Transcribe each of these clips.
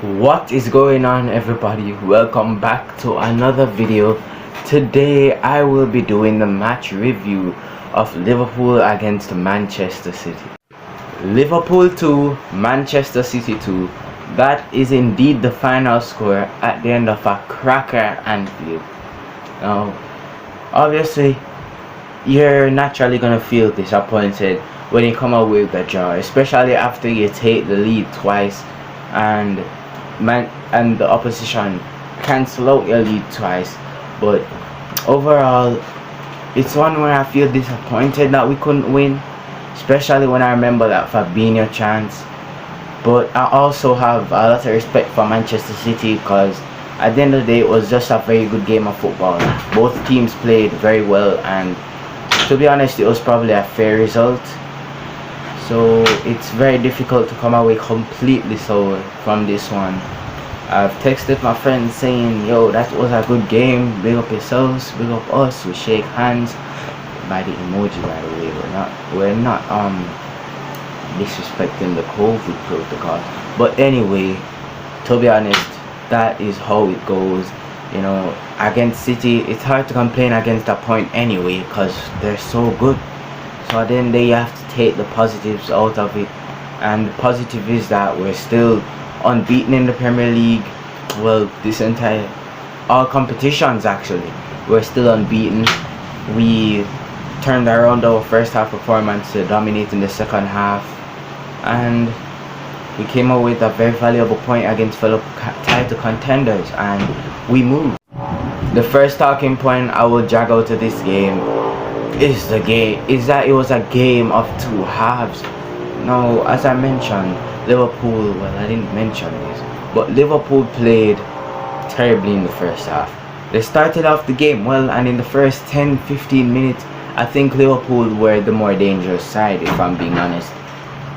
What is going on, everybody? Welcome back to another video. Today I will be doing the match review of Liverpool against Manchester City. Liverpool 2, Manchester City 2. That is indeed the final score at the end of a cracker Anfield. Now, obviously, you're naturally gonna feel disappointed when you come out with a draw, especially after you take the lead twice and the opposition cancel out your lead twice. But overall, it's one where I feel disappointed that we couldn't win, especially when I remember that Fabinho chance. But I also have a lot of respect for Manchester City because at the end of the day it was just a very good game of football. Both teams played very well, and to be honest, it was probably a fair result. So it's very difficult to come away completely sour from this one. I've texted my friends saying, yo, that was a good game, big up yourselves, big up us. We shake hands by the emoji, by the way. We're not disrespecting the COVID protocol. But anyway, to be honest, that is how it goes. You know, against City, it's hard to complain against a point anyway because they're so good. So then they have to take the positives out of it, and the positive is that we're still unbeaten in the Premier League. Well, all competitions actually, we're still unbeaten. We turned around our first half performance to dominate in the second half, and we came out with a very valuable point against fellow title contenders, and we moved. The first talking point I will drag out of this game is that it was a game of two halves. Now, as I mentioned, Liverpool, well, I didn't mention this, but Liverpool played terribly in the first half. They started off the game well, and in the first 10-15 minutes, I think Liverpool were the more dangerous side, if I'm being honest.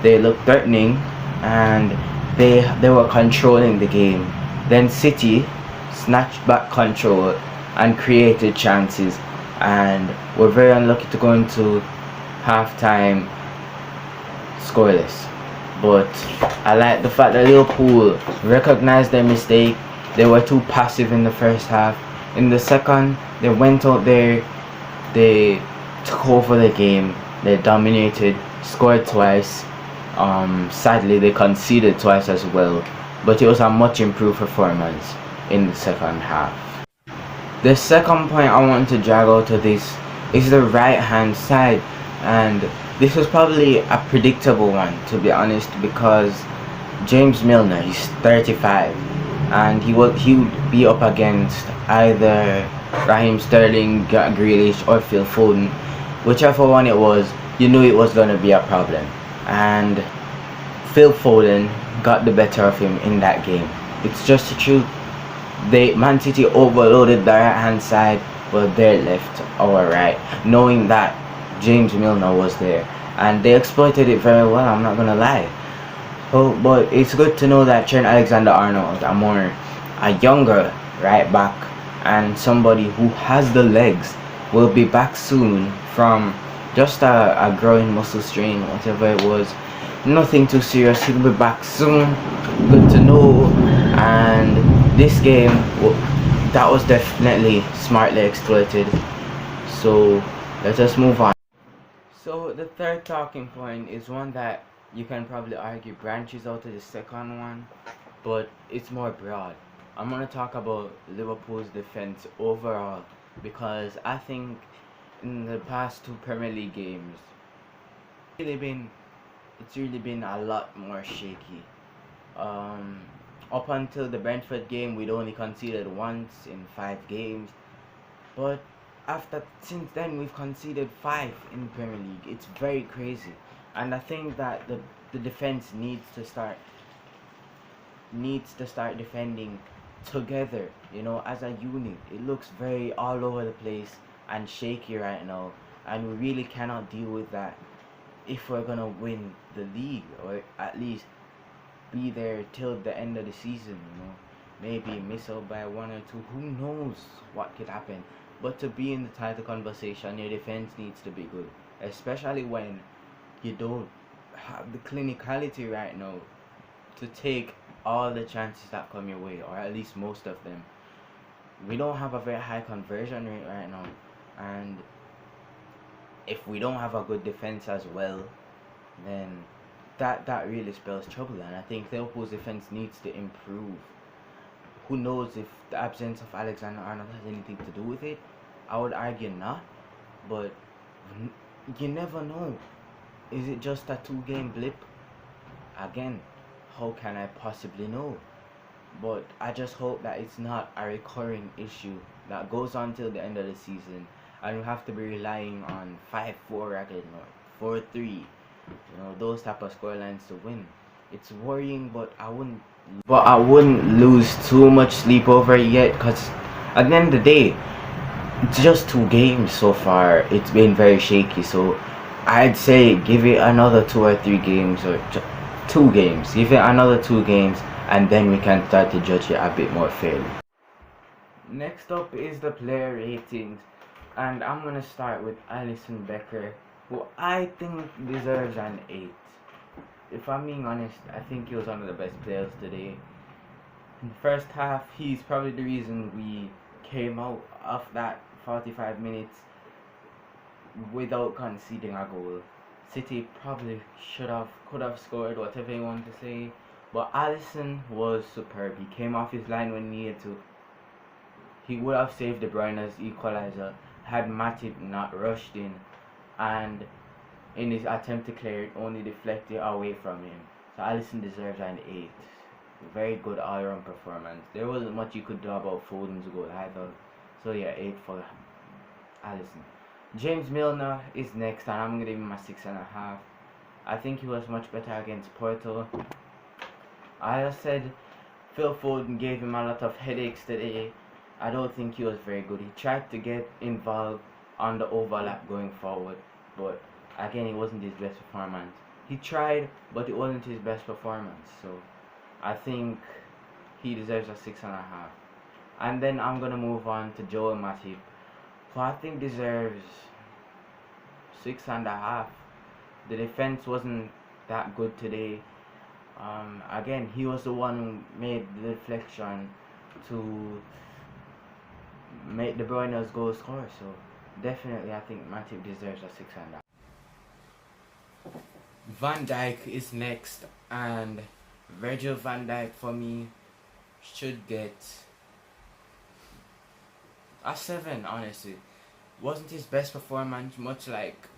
They looked threatening, and they were controlling the game. Then City snatched back control and created chances, and were very unlucky to go into halftime scoreless. But I like the fact that Liverpool recognized their mistake. They were too passive in the first half. In the second, they went out there, they took over the game, they dominated, scored twice. Sadly, they conceded twice as well, but it was a much improved performance in the second half. The second point I want to drag out of this is the right hand side, and this was probably a predictable one, to be honest, because James Milner, he's 35, and he would be up against either Raheem Sterling, Grealish, or Phil Foden. Whichever one it was, you knew it was going to be a problem, and Phil Foden got the better of him in that game. It's just the truth. Man City overloaded the right hand side, but their left or right, knowing that James Milner was there, and they exploited it very well, I'm not gonna lie. But it's good to know that Trent Alexander-Arnold, a younger right back and somebody who has the legs, will be back soon from just a growing muscle strain, whatever it was. Nothing too serious, he'll be back soon. Good to know. And this game, that was definitely smartly exploited. So let us move on. So the third talking point is one that you can probably argue branches out of the second one, but it's more broad. I'm going to talk about Liverpool's defense overall, because I think in the past two Premier League games, it's really been a lot more shaky. Up until the Brentford game, we'd only conceded once in 5 games, but since then we've conceded 5 in the Premier League. It's very crazy, and I think that the defense needs to start defending together, you know, as a unit. It looks very all over the place and shaky right now, and we really cannot deal with that if we're gonna win the league, or at least be there till the end of the season, you know. Maybe miss out by 1 or 2, who knows what could happen. But to be in the title conversation, your defense needs to be good, especially when you don't have the clinicality right now to take all the chances that come your way, or at least most of them. We don't have a very high conversion rate right now, and if we don't have a good defense as well, then that really spells trouble. And I think Liverpool's defense needs to improve. Who knows if the absence of Alexander-Arnold has anything to do with it? I would argue not, but you never know. Is it just a 2-game blip? Again, how can I possibly know? But I just hope that it's not a recurring issue that goes on till the end of the season, and we have to be relying on 5-4 again or 4-3. Those type of scorelines to win. It's worrying, but I wouldn't lose too much sleep over it yet, because at the end of the day, it's just 2 games so far. It's been very shaky, so I'd say give it another 2 or 3 games, or 2 games. Give it another 2 games, and then we can start to judge it a bit more fairly. Next up is the player ratings, and I'm gonna start with Alison Becker, who I think deserves an 8. If I'm being honest, I think he was one of the best players today. In the first half, he's probably the reason we came out of that 45 minutes without conceding a goal. City probably could have scored, whatever you want to say, but Alison was superb. He came off his line when needed to. He would have saved De Bruyne's equalizer had Matip not rushed in, and in his attempt to clear it, only deflected away from him. So Alison deserves an 8. Very good all-round performance. There wasn't much you could do about Foden's goal either. So yeah, 8 for Alison. James Milner is next, and I'm going to give him a 6.5. I think he was much better against Porto. I said Phil Foden gave him a lot of headaches today. I don't think he was very good. He tried to get involved on the overlap going forward, but again, it wasn't his best performance. He tried, but it wasn't his best performance. So I think he deserves a 6.5. And then I'm gonna move on to Joel Matip, who I think deserves 6.5. The defense wasn't that good today. Again, he was the one who made the deflection to make De Bruyne's goal score. So definitely, I think Matip deserves a 6.5. Van Dijk is next, and Virgil van Dijk for me should get a 7. Honestly, wasn't his best performance, much like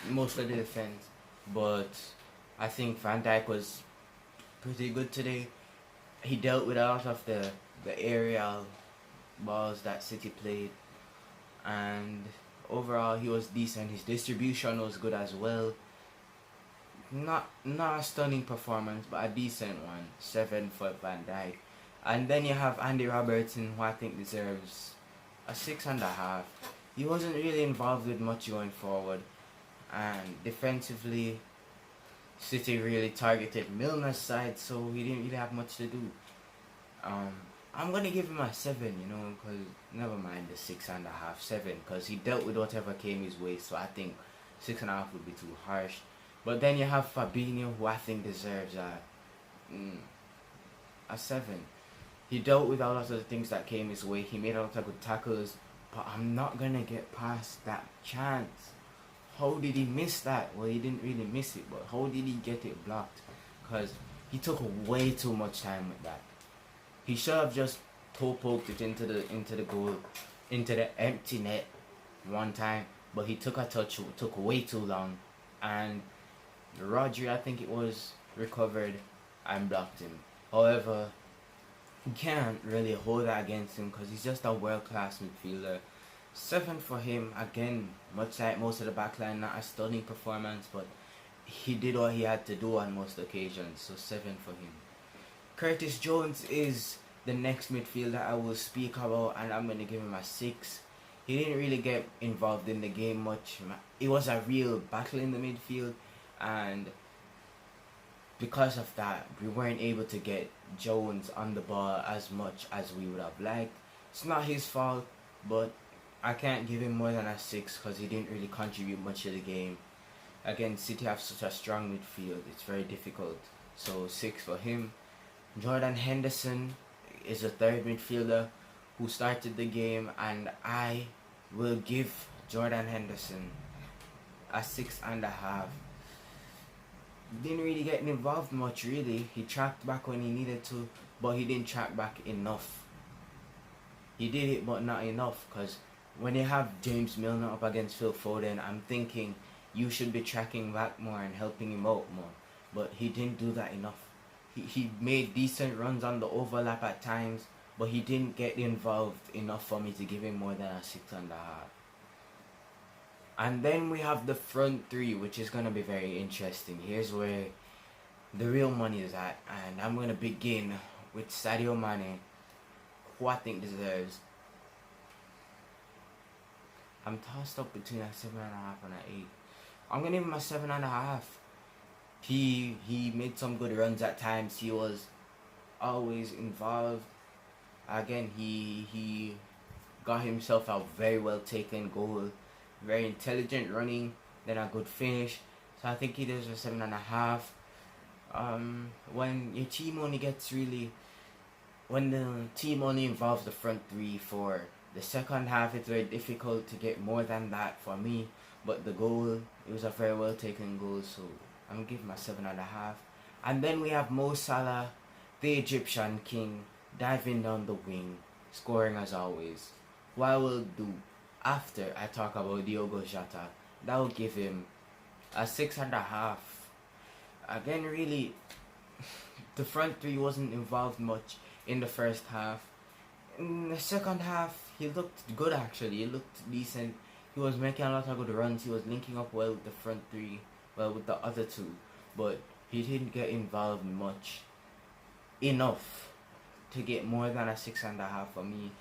most of the defense, but I think Van Dijk was pretty good today. He dealt with a lot of the aerial balls that City played, and overall he was decent. His distribution was good as well. Not a stunning performance, but a decent one. 7 for Van Dijk. And then you have Andy Robertson, who I think deserves a 6.5. He wasn't really involved with much going forward, and defensively, City really targeted Milner's side, so he didn't really have much to do. I'm gonna give him a 7, because never mind the 6.5, 7, because he dealt with whatever came his way. So I think 6.5 would be too harsh. But then you have Fabinho, who I think deserves a 7. He dealt with a lot of the things that came his way. He made a lot of good tackles, but I'm not gonna get past that chance. How did he miss that? Well, he didn't really miss it, but how did he get it blocked? Because he took way too much time with that. He should have just toe poked it into the goal, into the empty net one time, but he took a touch, took way too long, and Rodri, I think it was, recovered and blocked him. However, you can't really hold that against him because he's just a world-class midfielder. 7 for him, again, much like most of the backline, not a stunning performance, but he did what he had to do on most occasions, so 7 for him. Curtis Jones is the next midfielder I will speak about, and I'm going to give him a 6. He didn't really get involved in the game much. It was a real battle in the midfield, and because of that, we weren't able to get Jones on the ball as much as we would have liked. It's not his fault, but I can't give him more than a 6 because he didn't really contribute much to the game. Again, City have such a strong midfield, it's very difficult. So 6 for him. Jordan Henderson is a third midfielder who started the game, and I will give Jordan Henderson a 6.5. Didn't really get involved much, really. He tracked back when he needed to, but he didn't track back enough. He did it, but not enough, because when you have James Milner up against Phil Foden, I'm thinking you should be tracking back more and helping him out more. But he didn't do that enough. He made decent runs on the overlap at times, but he didn't get involved enough for me to give him more than a 6.5. And then we have the front three, which is going to be very interesting. Here's where the real money is at, and I'm going to begin with Sadio Mane, who I think deserves. I'm tossed up between a 7.5 and an 8. I'm going to give him a 7.5. He made some good runs at times. He was always involved. Again, he got himself a very well taken goal. Very intelligent running, then a good finish. So I think he deserves a 7.5. When your team only gets when the team only involves the front three for the second half, it's very difficult to get more than that for me. But the goal, it was a very well taken goal, so I'm gonna give him a 7.5. And then we have Mo Salah, the Egyptian king, diving down the wing, scoring as always. What I will do after I talk about Diogo Jota, that will give him a 6.5. Again, really, the front three wasn't involved much in the first half. In the second half, he looked good actually. He looked decent. He was making a lot of good runs. He was linking up well with the front three, well with the other two, but he didn't get involved much enough to get more than a 6.5 for me.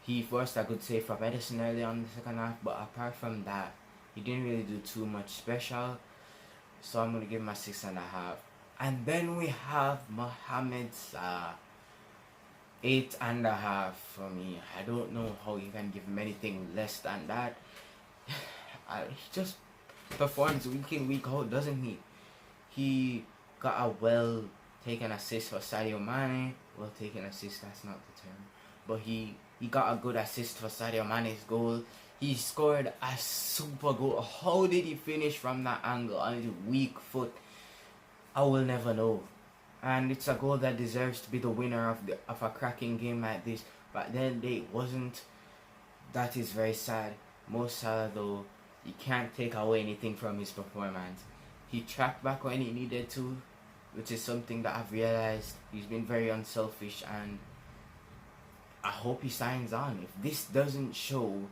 He forced a good save from Edison early on in the second half, but apart from that, he didn't really do too much special. So I'm going to give him a 6.5. And then we have Mohamed Salah, 8.5 for me. I don't know how you can give him anything less than that. He just performs week in, week out, doesn't he? He got a well taken assist for Sadio Mane. Well taken assist, that's not the term. But he got a good assist for Sadio Mane's goal. He scored a super goal. How did he finish from that angle on his weak foot? I will never know. And it's a goal that deserves to be the winner of a cracking game like this. But then it wasn't. That is very sad. Mo Salah though, you can't take away anything from his performance. He tracked back when he needed to, which is something that I've realized. He's been very unselfish, and I hope he signs on. If this doesn't show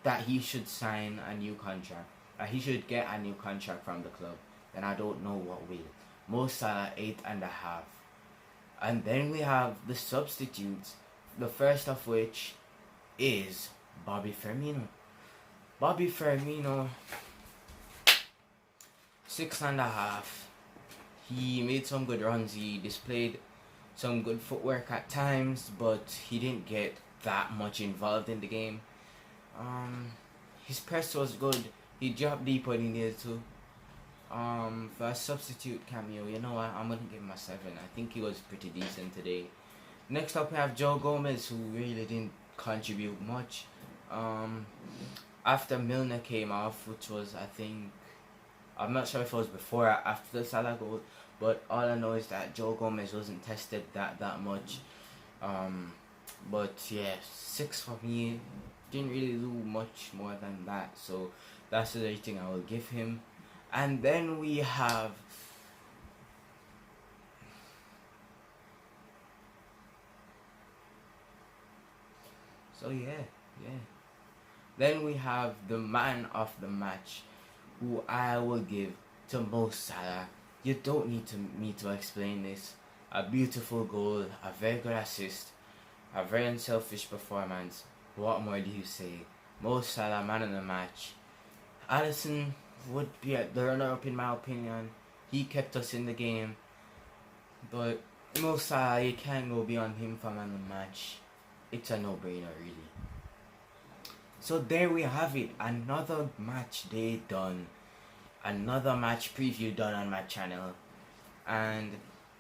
that he should sign a new contract, he should get a new contract from the club, then I don't know what will. Mo Salah, 8.5. And then we have the substitutes, the first of which is Bobby Firmino. Bobby Firmino, 6.5. He made some good runs. He displayed some good footwork at times, but he didn't get that much involved in the game. His press was good. He dropped deep when he needed to. For a substitute cameo, you know what? I'm gonna give him a 7. I think he was pretty decent today. Next up, we have Joe Gomez, who really didn't contribute much. After Milner came off, which was, I think, I'm not sure if it was before or after the Salah goal, but all I know is that Joe Gomez wasn't tested that much. But yeah, 6 for me. Didn't really do much more than that, so that's the rating I will give him. And then we have Then we have the man of the match, who I will give to Mo Salah. You don't need me to explain this. A beautiful goal, a very good assist, a very unselfish performance. What more do you say? Mo Salah, man of the match. Alison would be the runner-up in my opinion. He kept us in the game. But Mo Salah, you can't go beyond him for man of the match. It's a no-brainer, really. So there we have it. Another match day done. Another match preview done on my channel. And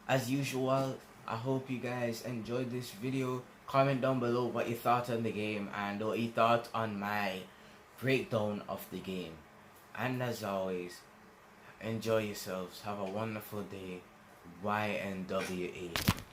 as usual, I hope you guys enjoyed this video. Comment down below what you thought on the game and what you thought on my breakdown of the game. And as always, enjoy yourselves. Have a wonderful day. YNWA.